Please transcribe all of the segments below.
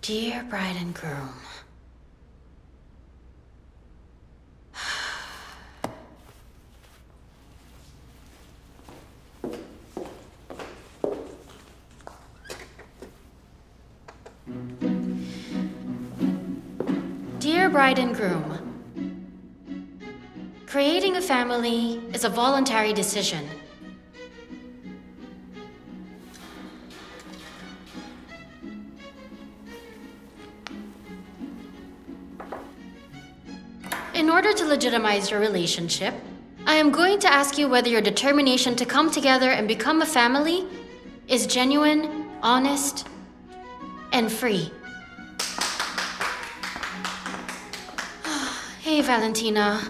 Dear bride and groom. Dear bride and groom. Creating a family is a voluntary decision. In order to legitimize your relationship, I am going to ask you whether your determination to come together and become a family is genuine, honest, and free. Hey, Valentina.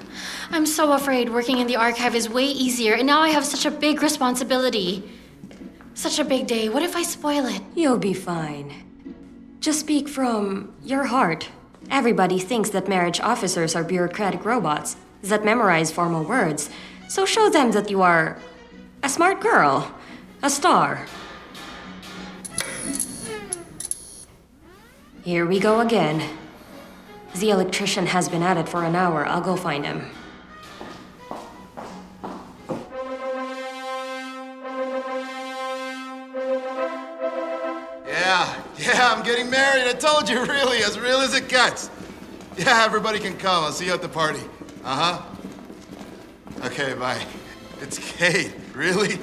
I'm so afraid working in the archive is way easier, and now I have such a big responsibility. Such a big day. What if I spoil it? You'll be fine. Just speak from your heart. Everybody thinks that marriage officers are bureaucratic robots that memorize formal words. So show them that you are a smart girl, a star. Here we go again. The electrician has been at it for an hour. I'll go find him. Yeah, I'm getting married. I told you, really, as real as it gets. Yeah, everybody can come. I'll see you at the party. Uh-huh. Okay, bye. It's Kate. Really?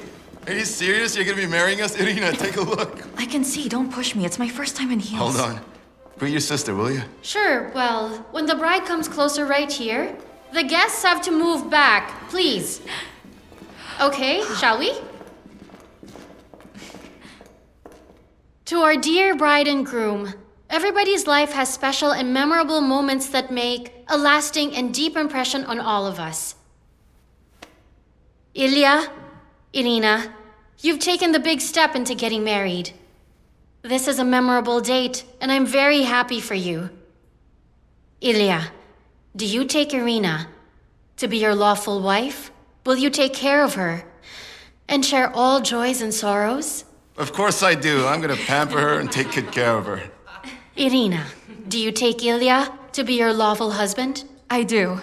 Are you serious? You're gonna be marrying us? Irina, take a look. I can see. Don't push me. It's my first time in heels. Hold on. Bring your sister, will you? Sure, well, when the bride comes closer right here, the guests have to move back, please. Okay, shall we? To our dear bride and groom, everybody's life has special and memorable moments that make a lasting and deep impression on all of us. Ilya, Irina, you've taken the big step into getting married. This is a memorable date, and I'm very happy for you. Ilya, do you take Irina to be your lawful wife? Will you take care of her and share all joys and sorrows? Of course I do. I'm gonna pamper her and take good care of her. Irina, do you take Ilya to be your lawful husband? I do.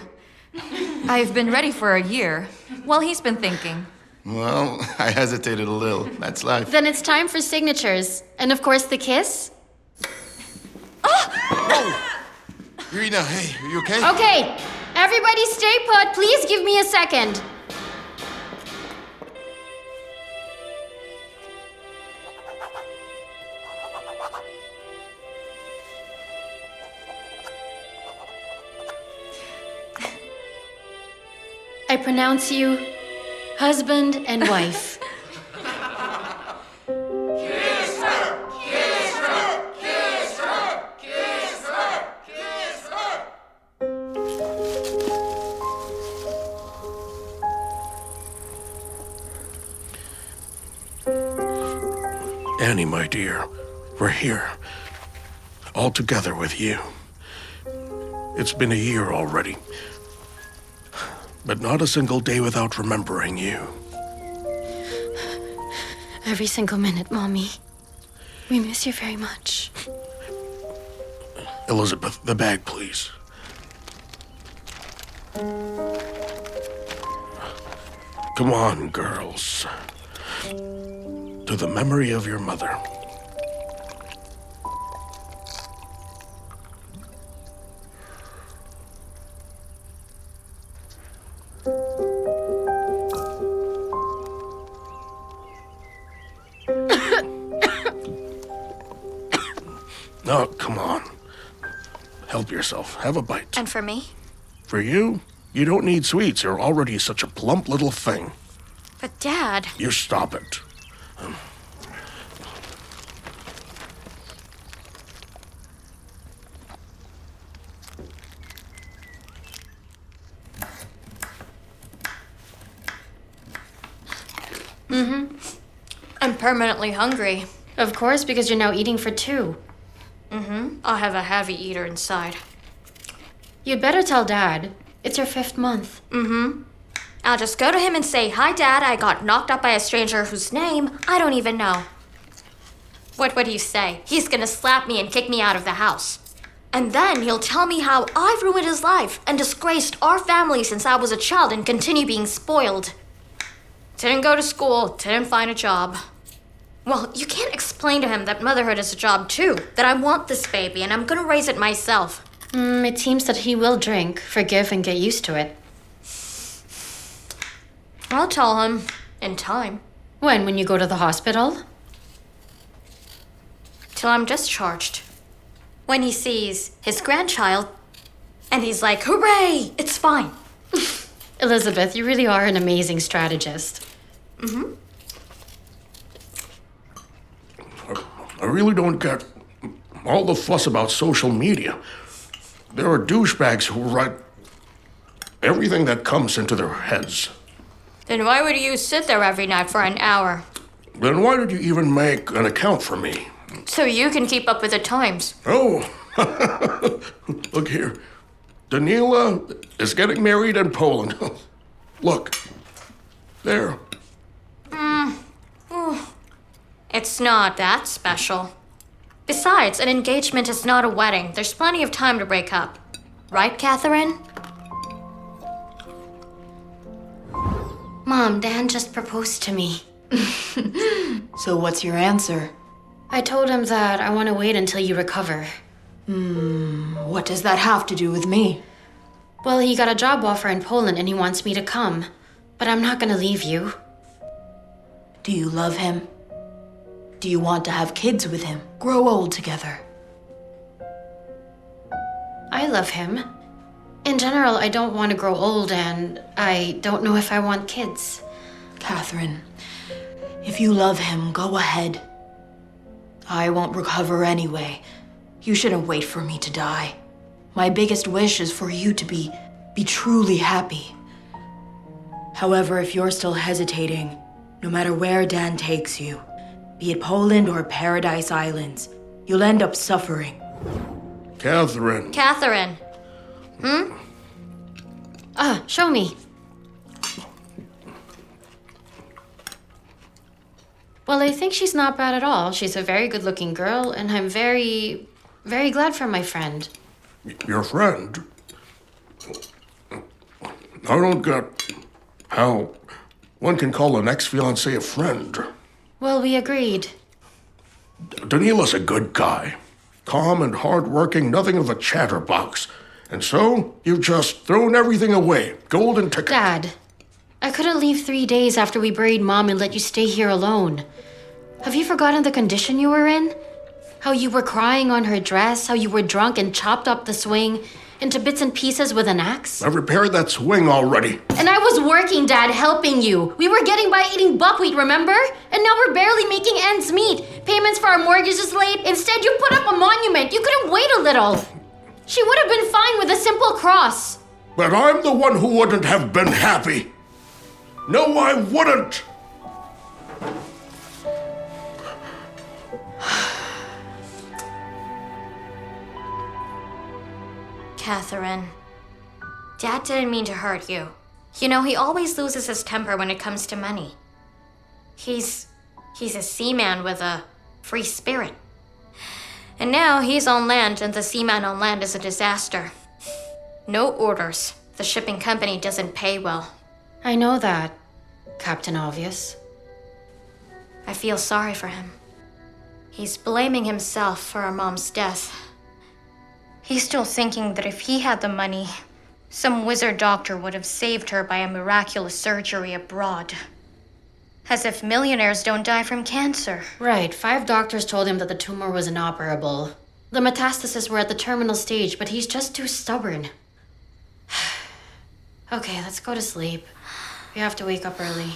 I've been ready for a year. Well, he's been thinking. Well, I hesitated a little. That's life. Then it's time for signatures. And of course, the kiss. Whoa! Irina, hey, are you okay? Okay, everybody stay put. Please give me a second. I pronounce you husband and wife. Kiss her! Kiss her! Kiss her! Kiss her! Kiss her! Annie, my dear, we're here. All together with you. It's been a year already. But not a single day without remembering you. Every single minute, Mommy. We miss you very much. Elizabeth, the bag, please. Come on, girls. To the memory of your mother. No, come on. Help yourself. Have a bite. And for me? For you? You don't need sweets. You're already such a plump little thing. But Dad... You stop it. I'm permanently hungry. Of course, because you're now eating for two. I'll have a heavy eater inside. You'd better tell Dad. It's your 5th month. I'll just go to him and say, "Hi, Dad, I got knocked up by a stranger whose name I don't even know." What would he say? He's gonna slap me and kick me out of the house. And then he'll tell me how I've ruined his life and disgraced our family since I was a child and continue being spoiled. Didn't go to school, didn't find a job. Well, you can't explain to him that motherhood is a job too, that I want this baby and I'm gonna raise it myself. It seems that he will drink, forgive, and get used to it. I'll tell him in time. When you go to the hospital? Till I'm discharged. When he sees his grandchild, and he's like, hooray, it's fine. Elizabeth, you really are an amazing strategist. I really don't get all the fuss about social media. There are douchebags who write everything that comes into their heads. Then why would you sit there every night for an hour? Then why did you even make an account for me? So you can keep up with the times. Oh, look here. Danila is getting married in Poland. Look, there. It's not that special. Besides, an engagement is not a wedding. There's plenty of time to break up. Right, Catherine? Mom, Dan just proposed to me. So what's your answer? I told him that I want to wait until you recover. What does that have to do with me? Well, he got a job offer in Poland and he wants me to come. But I'm not gonna leave you. Do you love him? Do you want to have kids with him? Grow old together? I love him. In general, I don't want to grow old and I don't know if I want kids. Catherine, if you love him, go ahead. I won't recover anyway. You shouldn't wait for me to die. My biggest wish is for you to be truly happy. However, if you're still hesitating, no matter where Dan takes you, be it Poland or Paradise Islands, you'll end up suffering. Catherine. Catherine. Show me. Well, I think she's not bad at all. She's a very good-looking girl, and I'm very, very glad for my friend. Your friend? I don't get how one can call an ex-fiancé a friend. Well, we agreed. Danila's a good guy. Calm and hardworking, nothing of a chatterbox. And so, you've just thrown everything away. Golden ticket. Dad, I couldn't leave 3 days after we buried Mom and let you stay here alone. Have you forgotten the condition you were in? How you were crying on her dress, how you were drunk and chopped up the swing into bits and pieces with an axe? I repaired that swing already. And I was working, Dad, helping you. We were getting by eating buckwheat, remember? And now we're barely making ends meet. Payments for our mortgage is late. Instead, you put up a monument. You couldn't wait a little. She would have been fine with a simple cross. But I'm the one who wouldn't have been happy. No, I wouldn't. Catherine. Dad didn't mean to hurt you. You know, he always loses his temper when it comes to money. He's a seaman with a free spirit. And now he's on land, and the seaman on land is a disaster. No orders. The shipping company doesn't pay well. I know that, Captain Obvious. I feel sorry for him. He's blaming himself for our mom's death. He's still thinking that if he had the money, some wizard doctor would have saved her by a miraculous surgery abroad. As if millionaires don't die from cancer. Right, 5 doctors told him that the tumor was inoperable. The metastases were at the terminal stage, but he's just too stubborn. Okay, let's go to sleep. We have to wake up early.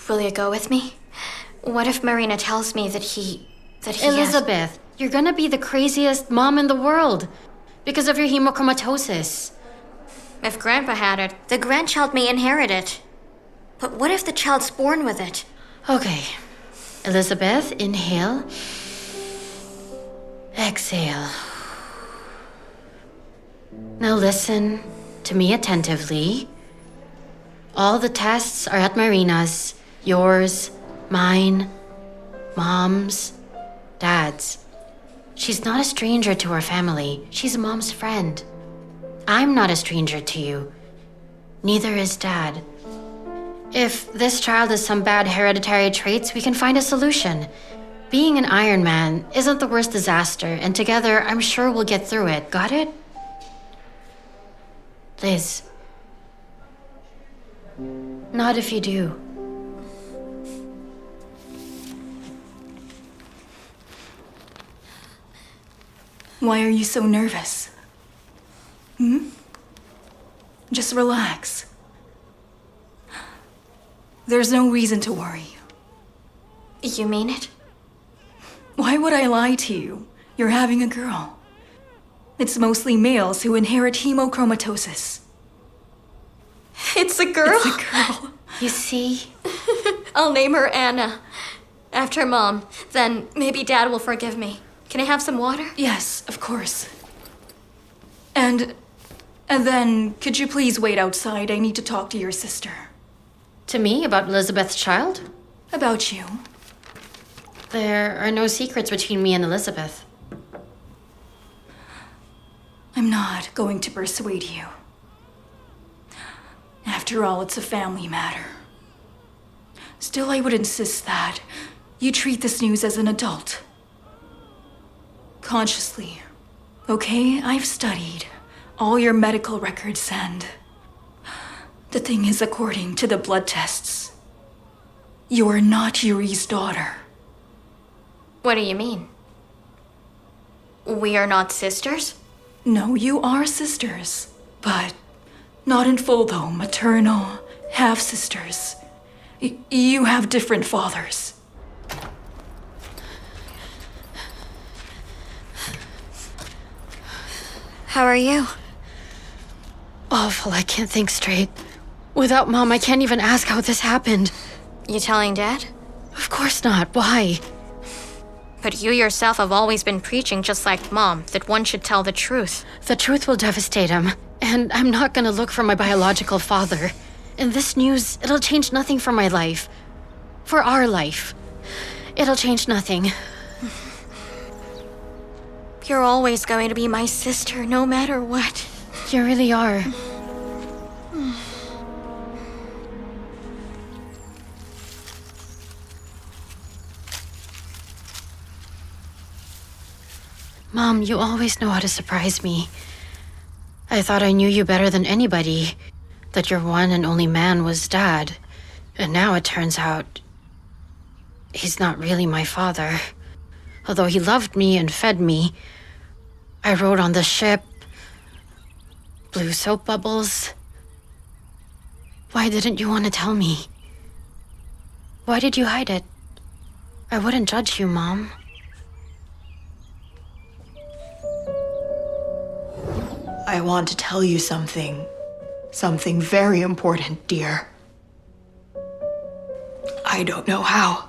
Will you go with me? What if Marina tells me that he Elizabeth, you're gonna be the craziest mom in the world because of your hemochromatosis. If Grandpa had it, the grandchild may inherit it. But what if the child's born with it? Okay. Elizabeth, inhale. Exhale. Now listen to me attentively. All the tests are at Marina's. Yours, mine, Mom's, Dad's. She's not a stranger to our family. She's Mom's friend. I'm not a stranger to you. Neither is Dad. If this child has some bad hereditary traits, we can find a solution. Being an Iron Man isn't the worst disaster, and together I'm sure we'll get through it. Got it? Liz. Not if you do. Why are you so nervous? Just relax. There's no reason to worry. You mean it? Why would I lie to you? You're having a girl. It's mostly males who inherit hemochromatosis. It's a girl? It's a girl. You see? I'll name her Anna. After Mom. Then maybe Dad will forgive me. Can I have some water? Yes, of course. And then, could you please wait outside? I need to talk to your sister. To me about Elizabeth's child? About you. There are no secrets between me and Elizabeth. I'm not going to persuade you. After all, it's a family matter. Still, I would insist that you treat this news as an adult. Consciously. Okay, I've studied all your medical records and... The thing is, according to the blood tests, you're not Yuri's daughter. What do you mean? We are not sisters? No, you are sisters. But not in full, though. Maternal, half-sisters. You have different fathers. How are you? Awful, I can't think straight. Without Mom, I can't even ask how this happened. You telling Dad? Of course not. Why? But you yourself have always been preaching, just like Mom, that one should tell the truth. The truth will devastate him, and I'm not gonna look for my biological father. And this news, it'll change nothing for my life. For our life. It'll change nothing. You're always going to be my sister, no matter what. You really are. Mom, you always know how to surprise me. I thought I knew you better than anybody. That your one and only man was Dad. And now it turns out... he's not really my father. Although he loved me and fed me. I rode on the ship. Blew soap bubbles. Why didn't you want to tell me? Why did you hide it? I wouldn't judge you, Mom. I want to tell you something. Something very important, dear. I don't know how.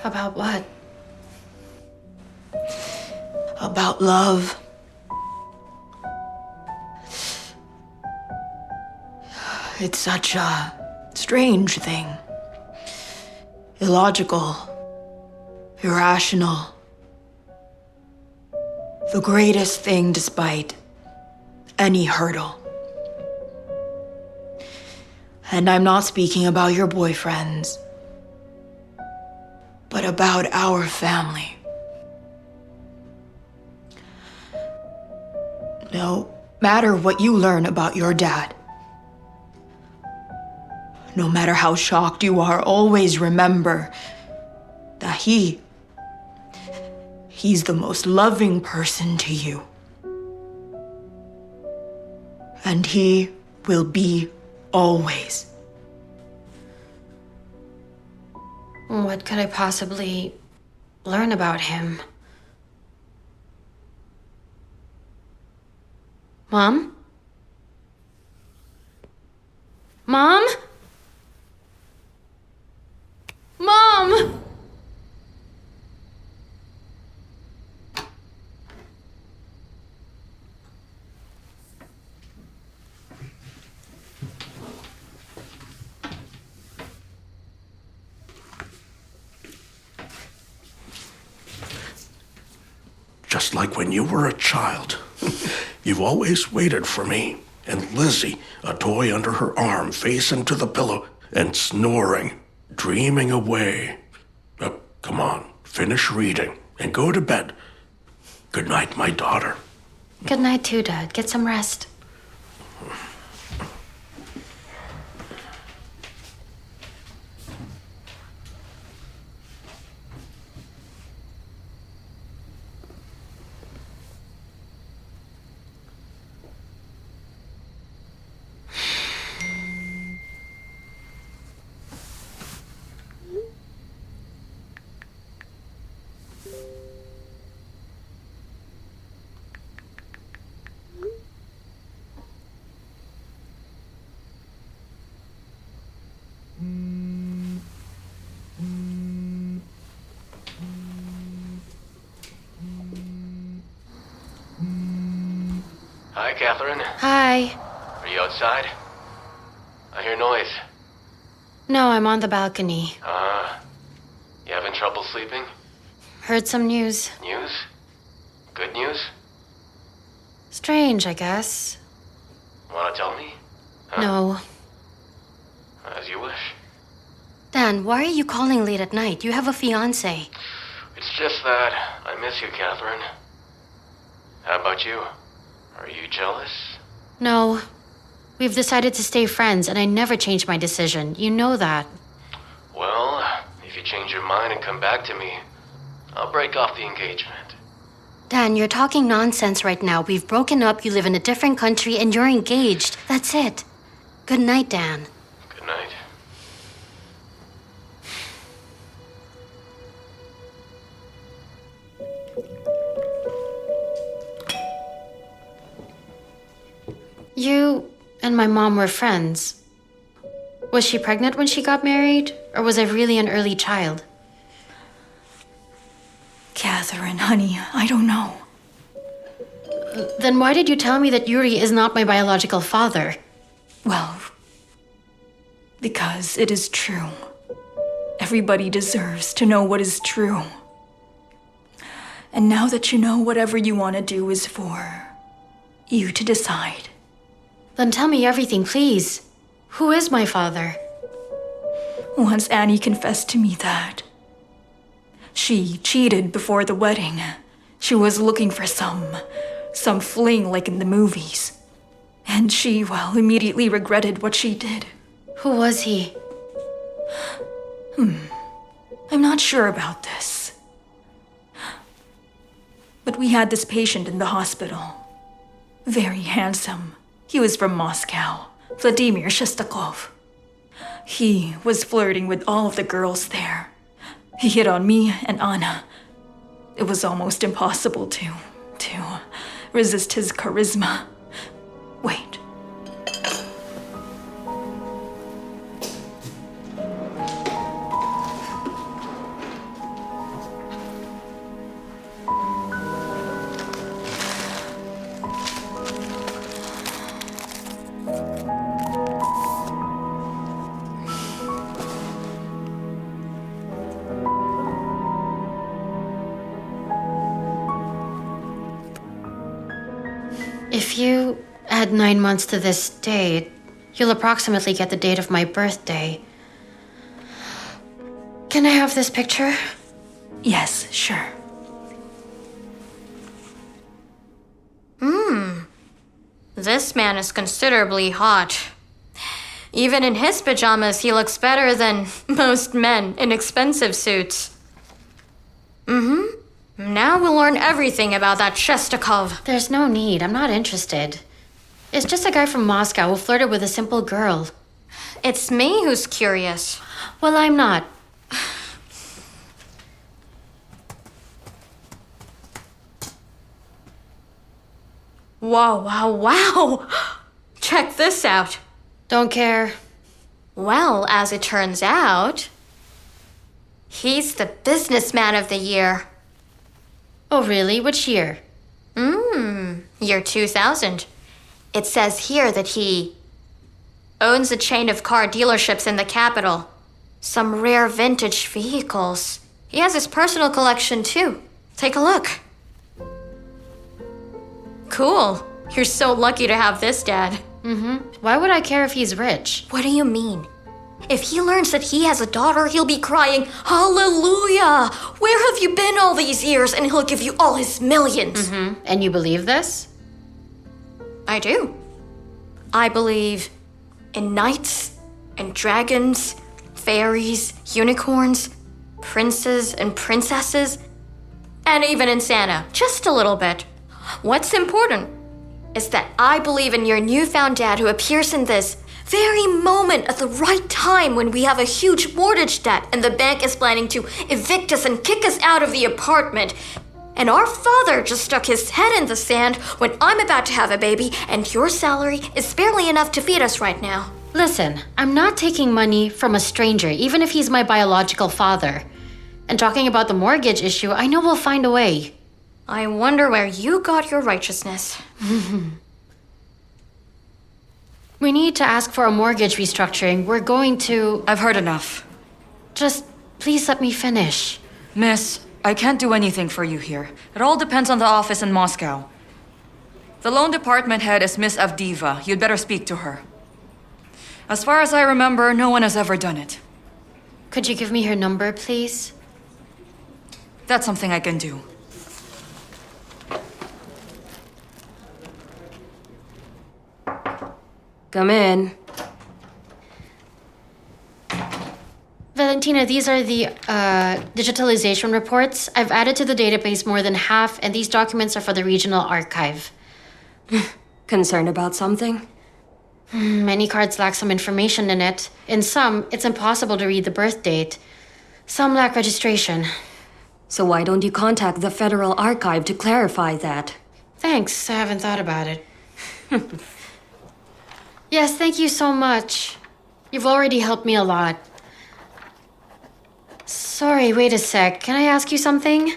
About what? About love. It's such a strange thing. Illogical. Irrational. The greatest thing despite any hurdle. And I'm not speaking about your boyfriends, but about our family. No matter what you learn about your dad, no matter how shocked you are, always remember that he's the most loving person to you. And he will be always. What could I possibly learn about him? Mom? Mom? Mom! Just like when you were a child. You've always waited for me. And Lizzie, a toy under her arm, face into the pillow and snoring, dreaming away. Come on, finish reading and go to bed. Good night, my daughter. Good night too, Dad. Get some rest. Hi, Catherine. Hi. Are you outside? I hear noise. No, I'm on the balcony. You having trouble sleeping? Heard some news. News? Good news? Strange, I guess. Wanna tell me? Huh? No. As you wish. Dan, why are you calling late at night? You have a fiancé. It's just that I miss you, Catherine. How about you? Are you jealous? No. We've decided to stay friends, and I never change my decision. You know that. Well, if you change your mind and come back to me, I'll break off the engagement. Dan, you're talking nonsense right now. We've broken up, you live in a different country, and you're engaged. That's it. Good night, Dan. Good night. You and my mom were friends. Was she pregnant when she got married? Or was I really an early child? Catherine, honey, I don't know. Then why did you tell me that Yuri is not my biological father? Well, because it is true. Everybody deserves to know what is true. And now that you know, whatever you want to do is for you to decide. Then tell me everything, please. Who is my father? Once Annie confessed to me that she cheated before the wedding. She was looking for some fling like in the movies. And she, well, immediately regretted what she did. Who was he? I'm not sure about this. But we had this patient in the hospital. Very handsome. He was from Moscow. Vladimir Shestakov. He was flirting with all of the girls there. He hit on me and Anna. It was almost impossible to resist his charisma. Wait. If you add 9 months to this date, you'll approximately get the date of my birthday. Can I have this picture? Yes, sure. This man is considerably hot. Even in his pajamas, he looks better than most men in expensive suits. Now we'll learn everything about that Shestakov. There's no need. I'm not interested. It's just a guy from Moscow who flirted with a simple girl. It's me who's curious. Well, I'm not. Wow, wow, wow! Check this out. Don't care. Well, as it turns out, He's the businessman of the year. Oh, really? Which year? Year 2000. It says here that he owns a chain of car dealerships in the capital. Some rare vintage vehicles. He has his personal collection too. Take a look. Cool. You're so lucky to have this, Dad. Why would I care if he's rich? What do you mean? If he learns that he has a daughter, he'll be crying, "Hallelujah! Where have you been all these years?" And he'll give you all his millions. And you believe this? I do. I believe in knights and dragons, fairies, unicorns, princes and princesses, and even in Santa, just a little bit. What's important is that I believe in your newfound dad who appears in this very moment at the right time when we have a huge mortgage debt and the bank is planning to evict us and kick us out of the apartment. And our father just stuck his head in the sand when I'm about to have a baby and your salary is barely enough to feed us right now. Listen, I'm not taking money from a stranger, even if he's my biological father. And talking about the mortgage issue, I know we'll find a way. I wonder where you got your righteousness. We need to ask for a mortgage restructuring. We're going to... I've heard enough. Just please let me finish. Miss, I can't do anything for you here. It all depends on the office in Moscow. The loan department head is Miss Avdiva. You'd better speak to her. As far as I remember, no one has ever done it. Could you give me her number, please? That's something I can do. Come in. Valentina, these are the digitalization reports. I've added to the database more than half, and these documents are for the regional archive. Concerned about something? Many cards lack some information in it. In some, it's impossible to read the birth date. Some lack registration. So why don't you contact the Federal Archive to clarify that? Thanks, I haven't thought about it. Yes, thank you so much. You've already helped me a lot. Sorry, wait a sec. Can I ask you something?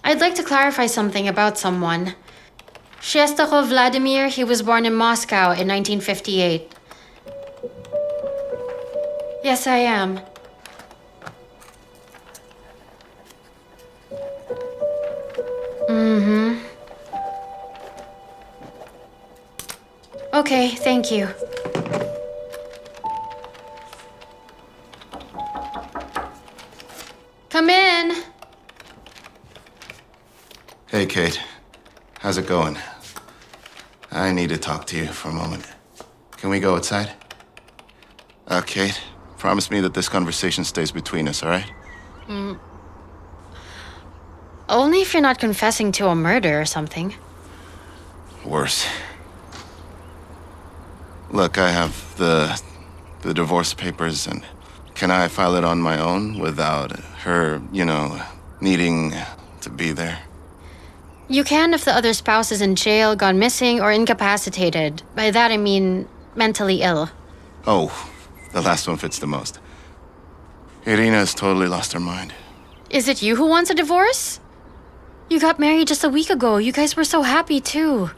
I'd like to clarify something about someone. Shestakov Vladimir, he was born in Moscow in 1958. Yes, I am. Okay, thank you. Come in. Hey, Kate. How's it going? I need to talk to you for a moment. Can we go outside? Kate, promise me that this conversation stays between us, all right? Only if you're not confessing to a murder or something. Worse. Look, I have the divorce papers, and can I file it on my own without her, needing to be there? You can if the other spouse is in jail, gone missing, or incapacitated. By that I mean mentally ill. Oh, the last one fits the most. Irina has totally lost her mind. Is it you who wants a divorce? You got married just a week ago. You guys were so happy too.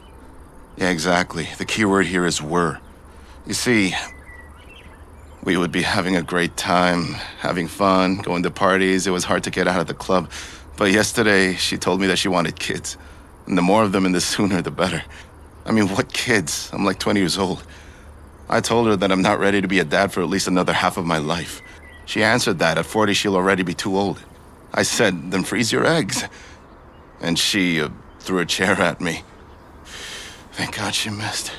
Yeah, exactly. The key word here is were. You see, we would be having a great time, having fun, going to parties. It was hard to get out of the club. But yesterday, she told me that she wanted kids. And the more of them and the sooner, the better. I mean, what kids? I'm like 20 years old. I told her that I'm not ready to be a dad for at least another half of my life. She answered that at 40, she'll already be too old. I said, then freeze your eggs. And she threw a chair at me. Thank God she missed.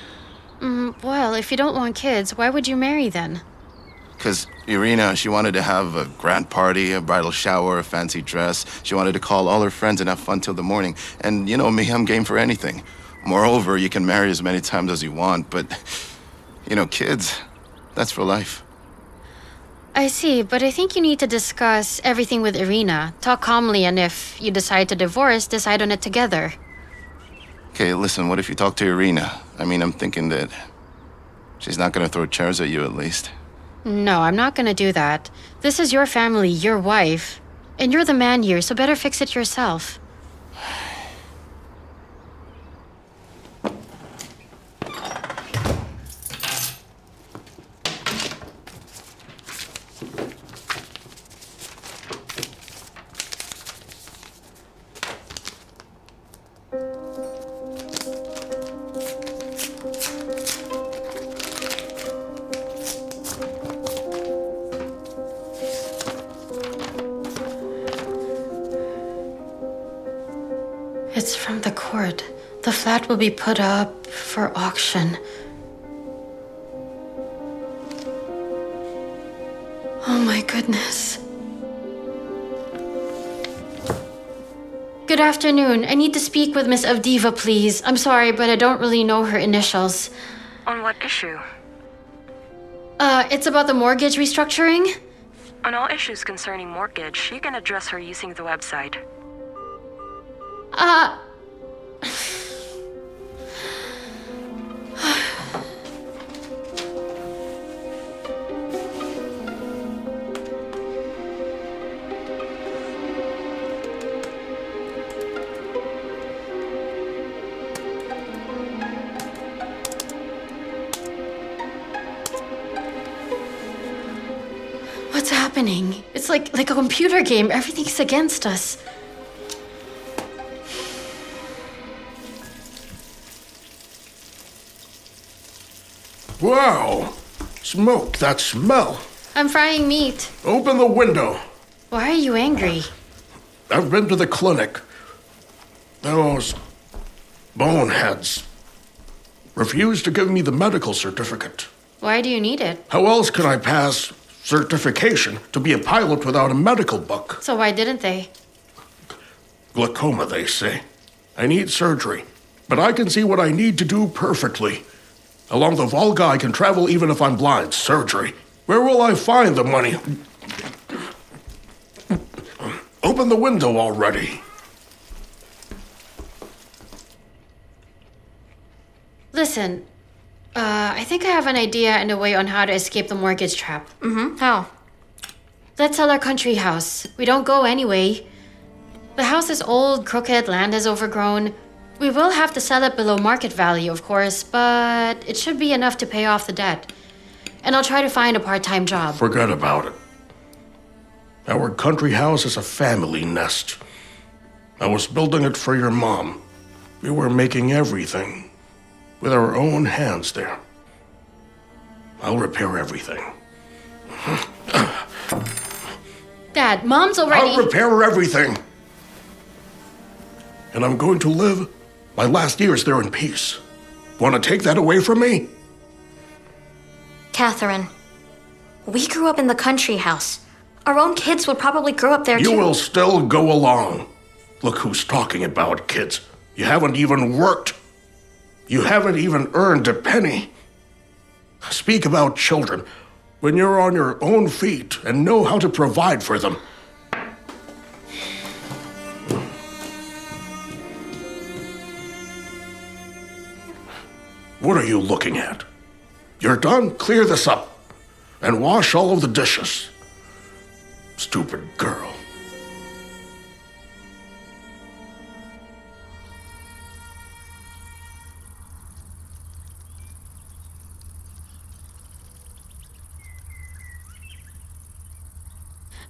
Well, if you don't want kids, why would you marry then? Because Irina, she wanted to have a grand party, a bridal shower, a fancy dress. She wanted to call all her friends and have fun till the morning. And you know me, I'm game for anything. Moreover, you can marry as many times as you want, but, kids, that's for life. I see, but I think you need to discuss everything with Irina. Talk calmly, and if you decide to divorce, decide on it together. Okay, listen, what if you talk to Irina? I mean, I'm thinking that she's not gonna throw chairs at you, at least. No, I'm not gonna do that. This is your family, your wife. And you're the man here, so better fix it yourself. It's from the court. The flat will be put up for auction. Oh my goodness. Good afternoon. I need to speak with Miss Avdiva, please. I'm sorry, but I don't really know her initials. On what issue? It's about the mortgage restructuring. On all issues concerning mortgage, you can address her using the website. What's happening? It's like a computer game. Everything's against us. Wow! Smoke, that smell. I'm frying meat. Open the window. Why are you angry? I've been to the clinic. Those boneheads refused to give me the medical certificate. Why do you need it? How else can I pass certification to be a pilot without a medical book? So why didn't they? Glaucoma, they say. I need surgery, but I can see what I need to do perfectly. Along the Volga, I can travel even if I'm blind. Surgery. Where will I find the money? Open the window already. Listen, I think I have an idea and a way on how to escape the mortgage trap. How? Let's sell our country house. We don't go anyway. The house is old, crooked, land is overgrown. We will have to sell it below market value, of course, but it should be enough to pay off the debt. And I'll try to find a part-time job. Forget about it. Our country house is a family nest. I was building it for your mom. We were making everything with our own hands there. I'll repair everything. Dad, Mom's already... I'll repair everything. And I'm going to live my last years there in peace. Want to take that away from me? Catherine, we grew up in the country house. Our own kids would probably grow up there too. You will still go along. Look who's talking about kids. You haven't even worked. You haven't even earned a penny. Speak about children when you're on your own feet and know how to provide for them. What are you looking at? You're done? Clear this up and wash all of the dishes. Stupid girl.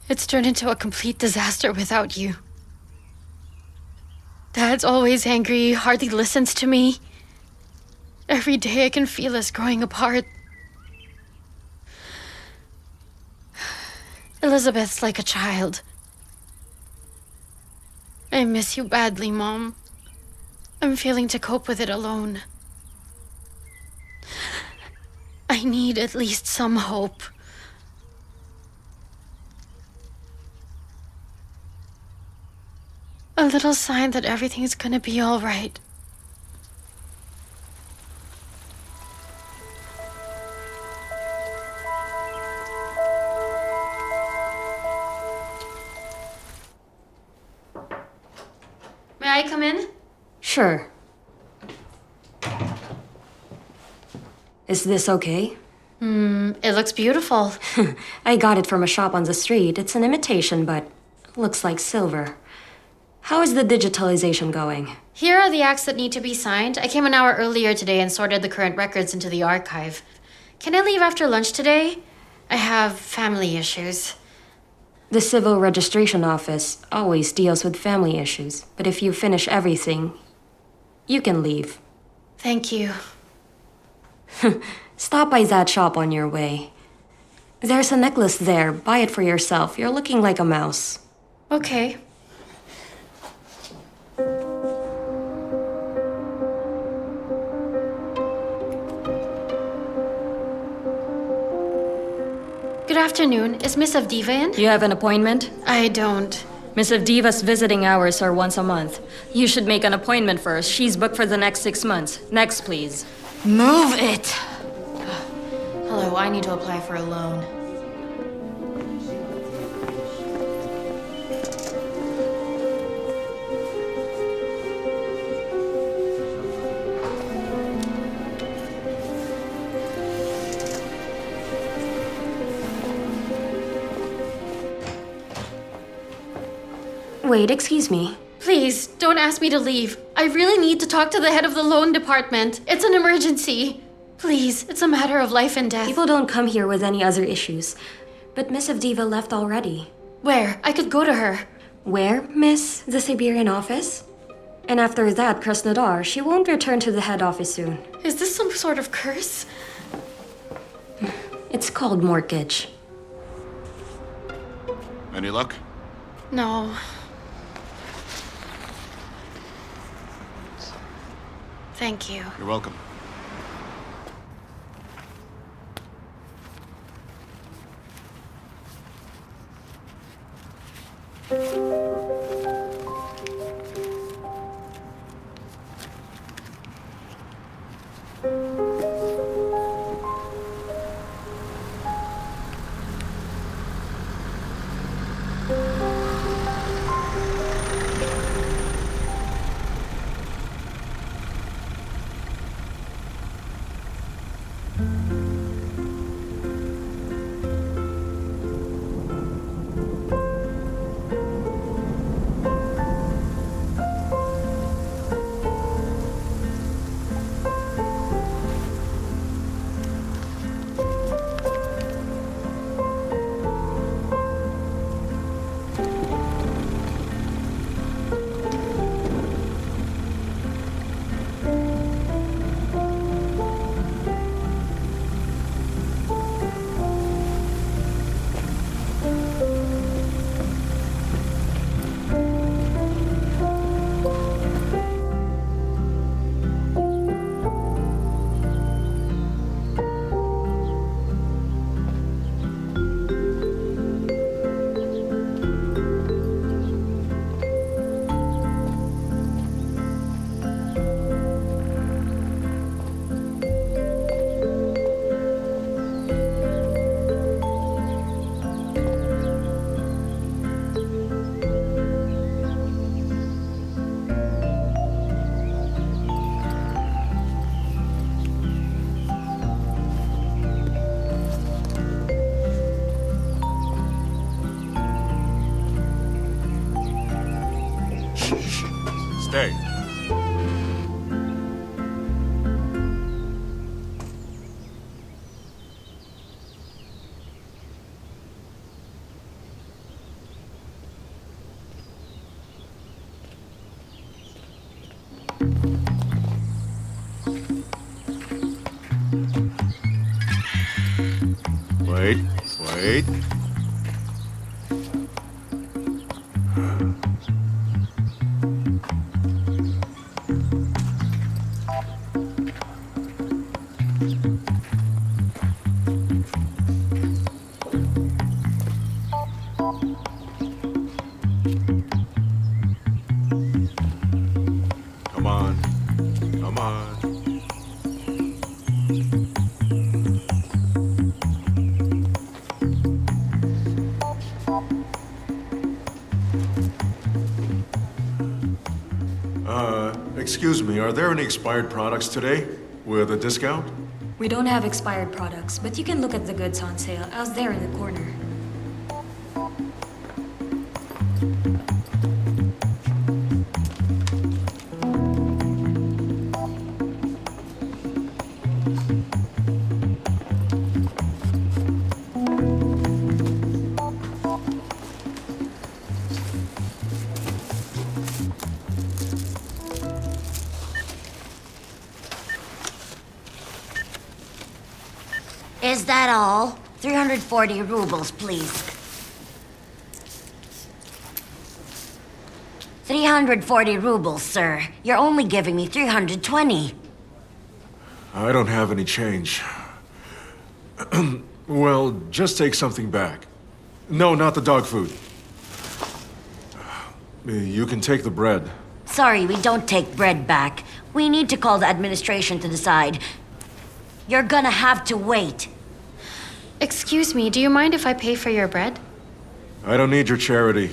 It's turned into a complete disaster without you. Dad's always angry, hardly listens to me. Every day I can feel us growing apart. Elizabeth's like a child. I miss you badly, Mom. I'm failing to cope with it alone. I need at least some hope. A little sign that everything's gonna be all right. May I come in? Sure. Is this okay? It looks beautiful. I got it from a shop on the street. It's an imitation, but looks like silver. How is the digitalization going? Here are the acts that need to be signed. I came an hour earlier today and sorted the current records into the archive. Can I leave after lunch today? I have family issues. The civil registration office always deals with family issues, but if you finish everything, you can leave. Thank you. Stop by that shop on your way. There's a necklace there. Buy it for yourself. You're looking like a mouse. Okay. Good afternoon. Is Miss Avdiva in? You have an appointment? I don't. Miss Avdiva's visiting hours are once a month. You should make an appointment first. She's booked for the next 6 months. Next, please. Move it! Hello, I need to apply for a loan. Wait, excuse me. Please, don't ask me to leave. I really need to talk to the head of the loan department. It's an emergency. Please, it's a matter of life and death. People don't come here with any other issues. But Miss Avdiva left already. Where? I could go to her. Where, Miss? The Siberian office? And after that, Krasnodar. She won't return to the head office soon. Is this some sort of curse? It's called mortgage. Any luck? No. Thank you. You're welcome. Stay. Wait. Come on. Excuse me, are there any expired products today with a discount? We don't have expired products, but you can look at the goods on sale out there in the corner. Is that all? 340 rubles, please. 340 rubles, sir. You're only giving me 320. I don't have any change. Well, just take something back. No, not the dog food. You can take the bread. Sorry, we don't take bread back. We need to call the administration to decide. You're gonna have to wait. Excuse me, do you mind if I pay for your bread? I don't need your charity.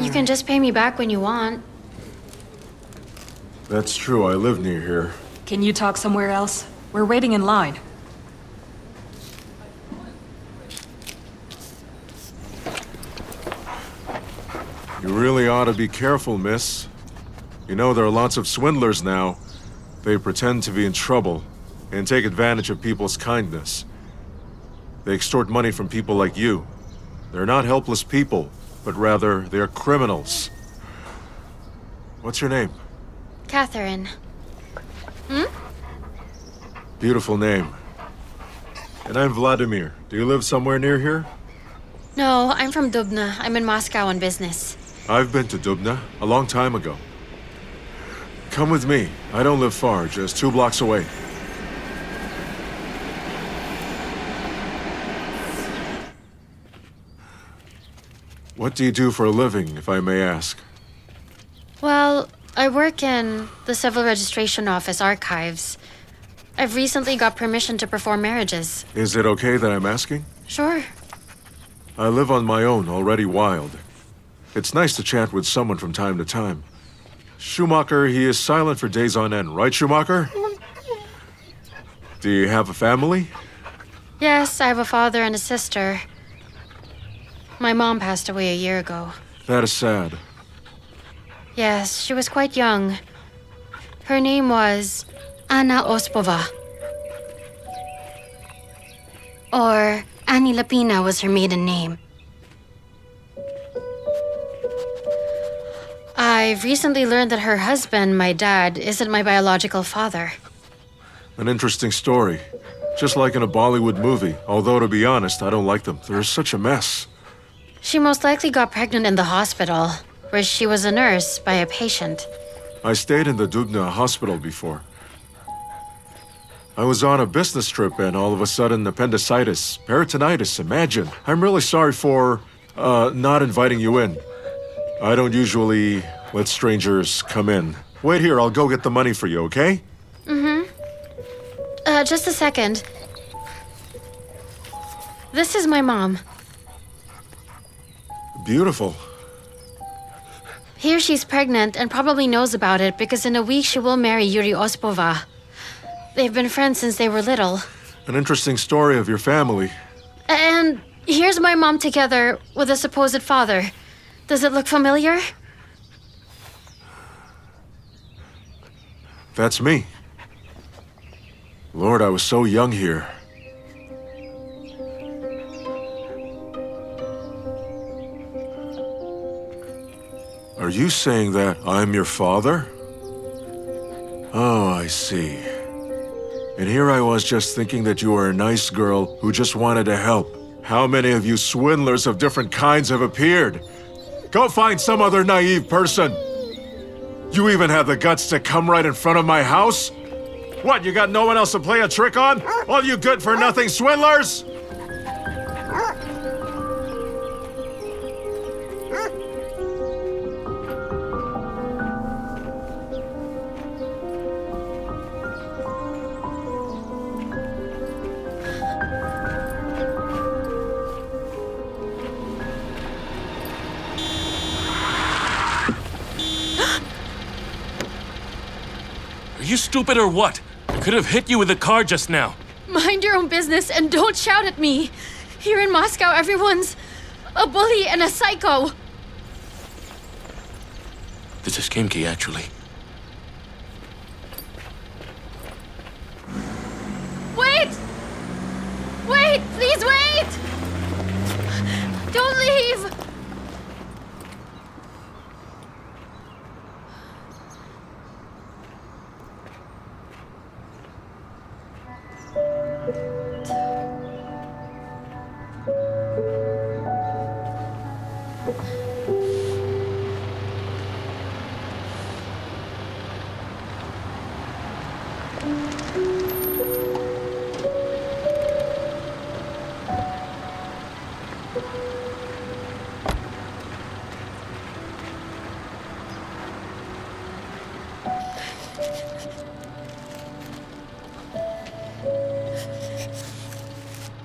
You can just pay me back when you want. That's true, I live near here. Can you talk somewhere else? We're waiting in line. You really ought to be careful, miss. You know, there are lots of swindlers now. They pretend to be in trouble and take advantage of people's kindness. They extort money from people like you. They're not helpless people, but rather they're criminals. What's your name? Catherine. Beautiful name. And I'm Vladimir. Do you live somewhere near here? No, I'm from Dubna. I'm in Moscow on business. I've been to Dubna a long time ago. Come with me. I don't live far, just 2 blocks away. What do you do for a living, if I may ask? Well, I work in the Civil Registration Office archives. I've recently got permission to perform marriages. Is it okay that I'm asking? Sure. I live on my own, already wild. It's nice to chat with someone from time to time. Schumacher, he is silent for days on end, right, Schumacher? Do you have a family? Yes, I have a father and a sister. My mom passed away a year ago. That is sad. Yes, she was quite young. Her name was Anna Ospova. Or Annie Lapina was her maiden name. I've recently learned that her husband, my dad, isn't my biological father. An interesting story. Just like in a Bollywood movie, although to be honest, I don't like them. They're such a mess. She most likely got pregnant in the hospital, where she was a nurse by a patient. I stayed in the Dubna hospital before. I was on a business trip and all of a sudden appendicitis, peritonitis, imagine. I'm really sorry for, not inviting you in. I don't usually let strangers come in. Wait here, I'll go get the money for you, okay? Just a second. This is my mom. Beautiful. Here she's pregnant and probably knows about it because in a week she will marry Yuri Ospova. They've been friends since they were little. An interesting story of your family. And here's my mom together with a supposed father. Does it look familiar? That's me. Lord, I was so young here. Are you saying that I'm your father? Oh, I see. And here I was just thinking that you were a nice girl who just wanted to help. How many of you swindlers of different kinds have appeared? Go find some other naive person. You even have the guts to come right in front of my house? What, you got no one else to play a trick on? All you good-for-nothing swindlers? Are you stupid or what? could have hit you with a car just now. Mind your own business and don't shout at me. Here in Moscow, everyone's a bully and a psycho. This is Kimki, actually. Wait! Wait! Please wait! Don't leave!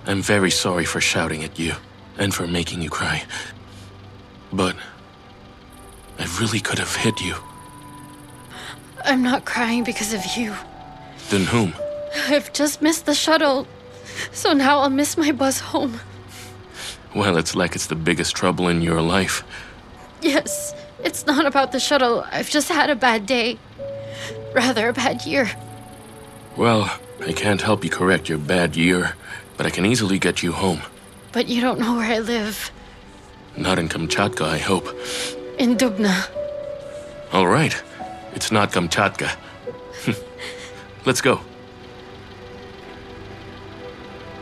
I'm very sorry for shouting at you and for making you cry. But I really could have hit you. I'm not crying because of you. Then whom? I've just missed the shuttle, so now I'll miss my bus home. Well, it's like it's the biggest trouble in your life. Yes, it's not about the shuttle. I've just had a bad day. Rather, a bad year. Well, I can't help you correct your bad year, but I can easily get you home. But you don't know where I live. Not in Kamchatka, I hope. In Dubna. All right. It's not Kamchatka. Let's go.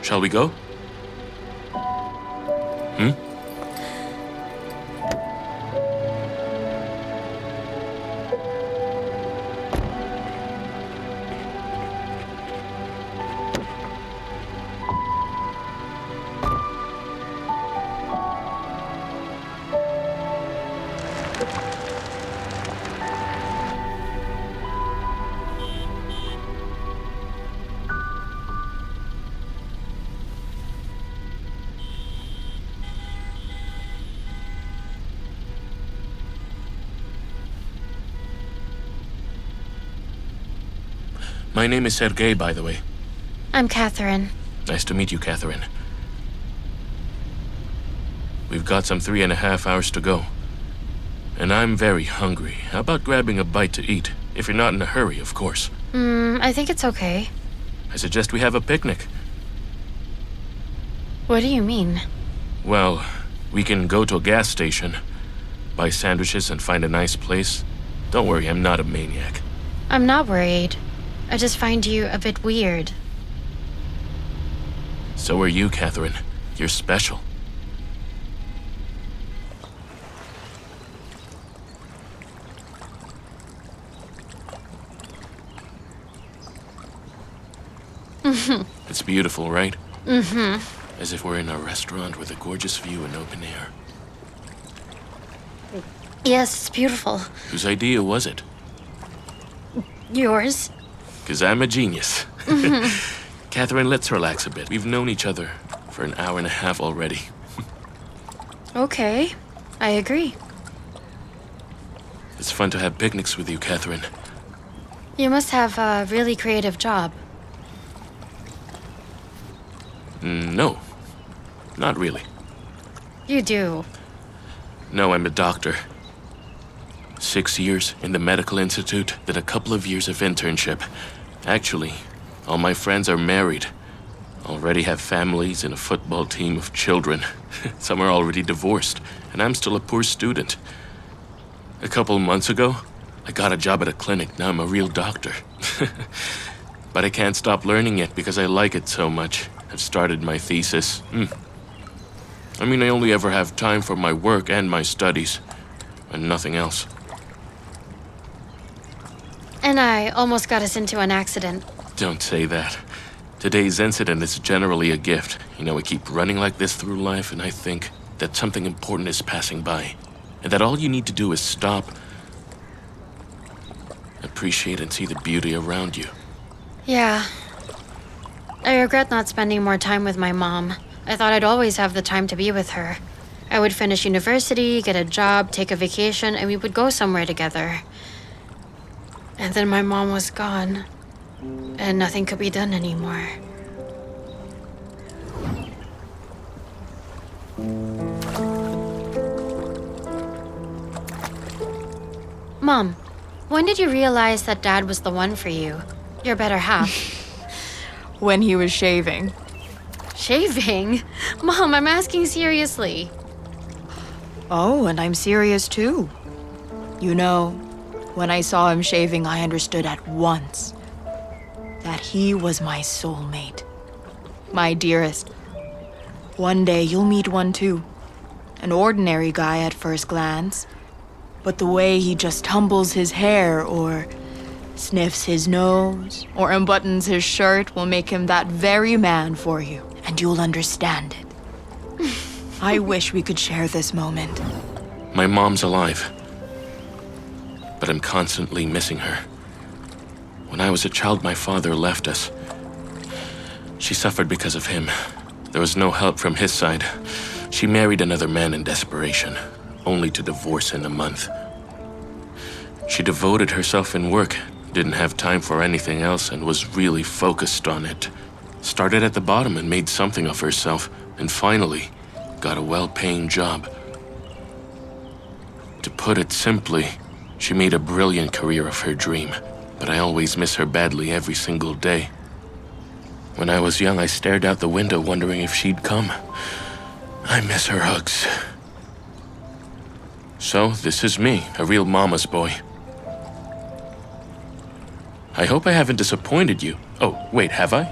Shall we go? My name is Sergei, by the way. I'm Catherine. Nice to meet you, Catherine. We've got some 3.5 hours to go. And I'm very hungry. How about grabbing a bite to eat? If you're not in a hurry, of course. I think it's okay. I suggest we have a picnic. What do you mean? Well, we can go to a gas station, buy sandwiches and find a nice place. Don't worry, I'm not a maniac. I'm not worried. I just find you a bit weird. So are you, Catherine. You're special. It's beautiful, right? As if we're in a restaurant with a gorgeous view and open air. Yes, it's beautiful. Whose idea was it? Yours? 'Cause I'm a genius. Catherine, let's relax a bit. We've known each other for 1.5 hours already. Okay, I agree. It's fun to have picnics with you, Catherine. You must have a really creative job. No, not really. You do. No, I'm a doctor. 6 years in the medical institute, then a couple of years of internship. Actually, all my friends are married. Already have families and a football team of children. Some are already divorced, and I'm still a poor student. A couple months ago, I got a job at a clinic. Now I'm a real doctor. But I can't stop learning it because I like it so much. I've started my thesis. I mean, I only ever have time for my work and my studies, and nothing else. And I almost got us into an accident. Don't say that. Today's incident is generally a gift. You know, we keep running like this through life, and I think that something important is passing by. And that all you need to do is stop, appreciate, and see the beauty around you. Yeah. I regret not spending more time with my mom. I thought I'd always have the time to be with her. I would finish university, get a job, take a vacation, and we would go somewhere together. And then my mom was gone. and nothing could be done anymore. Mom, when did you realize that Dad was the one for you? Your better half. When he was shaving. Shaving? Mom, I'm asking seriously. Oh, and I'm serious too. You know, when I saw him shaving, I understood at once that he was my soulmate. My dearest. One day you'll meet one too. An ordinary guy at first glance. But the way he just tumbles his hair, or sniffs his nose, or unbuttons his shirt will make him that very man for you, and you'll understand it. I wish we could share this moment. My mom's alive, but I'm constantly missing her. When I was a child, my father left us. She suffered because of him. There was no help from his side. She married another man in desperation, only to divorce in a month. She devoted herself in work, didn't have time for anything else, and was really focused on it. Started at the bottom and made something of herself, and finally got a well-paying job. To put it simply, she made a brilliant career of her dream, but I always miss her badly every single day. When I was young, I stared out the window wondering if she'd come. I miss her hugs. So, this is me, a real mama's boy. I hope I haven't disappointed you. Oh, wait, have I?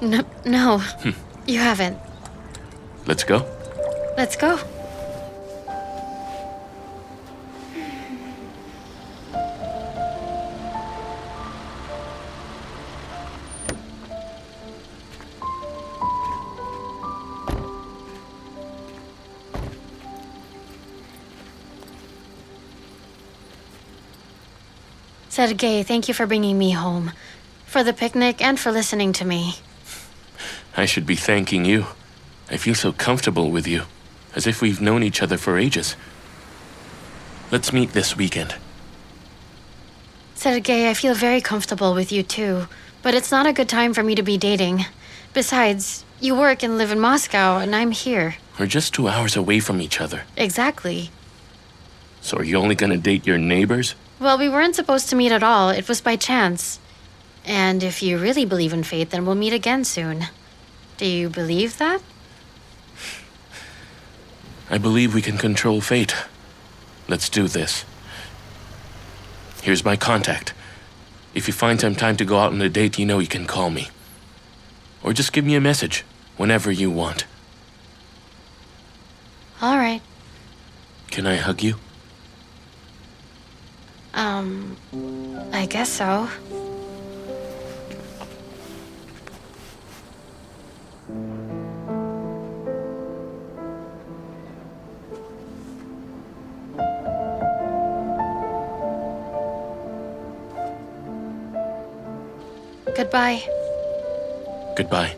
No, you haven't. Let's go. Let's go. Sergei, thank you for bringing me home, for the picnic, and for listening to me. I should be thanking you. I feel so comfortable with you, as if we've known each other for ages. Let's meet this weekend. Sergei, I feel very comfortable with you too, but it's not a good time for me to be dating. Besides, you work and live in Moscow, and I'm here. We're just 2 hours away from each other. Exactly. So are you only gonna date your neighbors? Well, we weren't supposed to meet at all. It was by chance. And if you really believe in fate, then we'll meet again soon. Do you believe that? I believe we can control fate. Let's do this. Here's my contact. If you find some time to go out on a date, you know you can call me. Or just give me a message whenever you want. All right. Can I hug you? I guess so. Goodbye. Goodbye.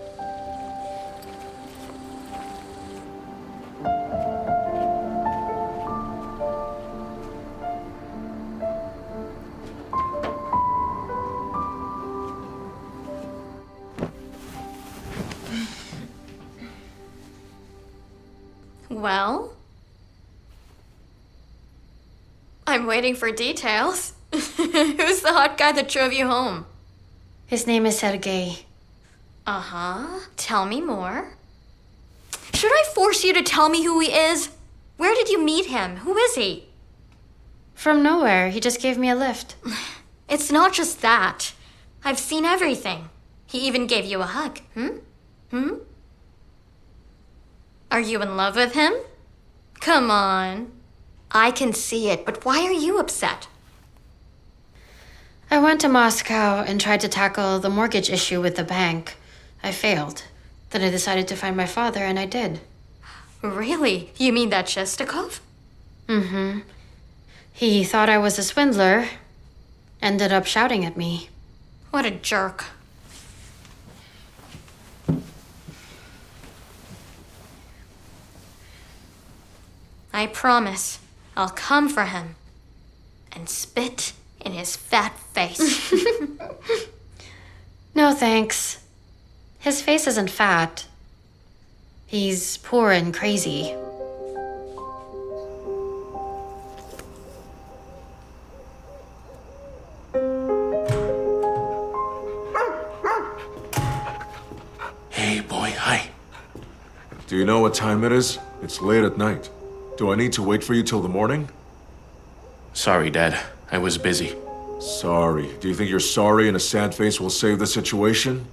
Well? I'm waiting for details. Who's the hot guy that drove you home? His name is Sergei. Uh-huh. Tell me more. Should I force you to tell me who he is? Where did you meet him? Who is he? From nowhere, he just gave me a lift. It's not just that. I've seen everything. He even gave you a hug. Are you in love with him? Come on. I can see it, but why are you upset? I went to Moscow and tried to tackle the mortgage issue with the bank. I failed. Then I decided to find my father, and I did. Really? You mean that Shestakov? Mm-hmm. He thought I was a swindler. Ended up shouting at me. What a jerk. I promise I'll come for him and spit in his fat face. No thanks. His face isn't fat. He's poor and crazy. Hey, boy, hi. Do you know what time it is? It's late at night. Do I need to wait for you till the morning? Sorry, Dad. I was busy. Sorry. Do you think your sorry and a sad face will save the situation?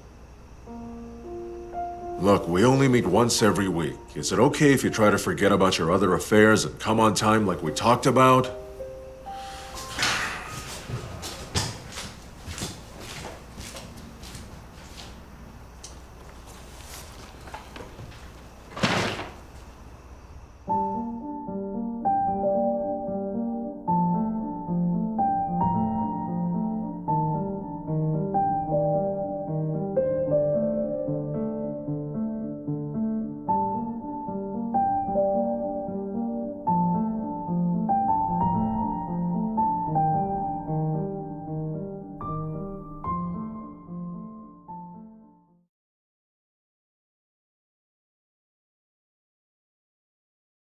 Look, we only meet once every week. Is it okay if you try to forget about your other affairs and come on time like we talked about?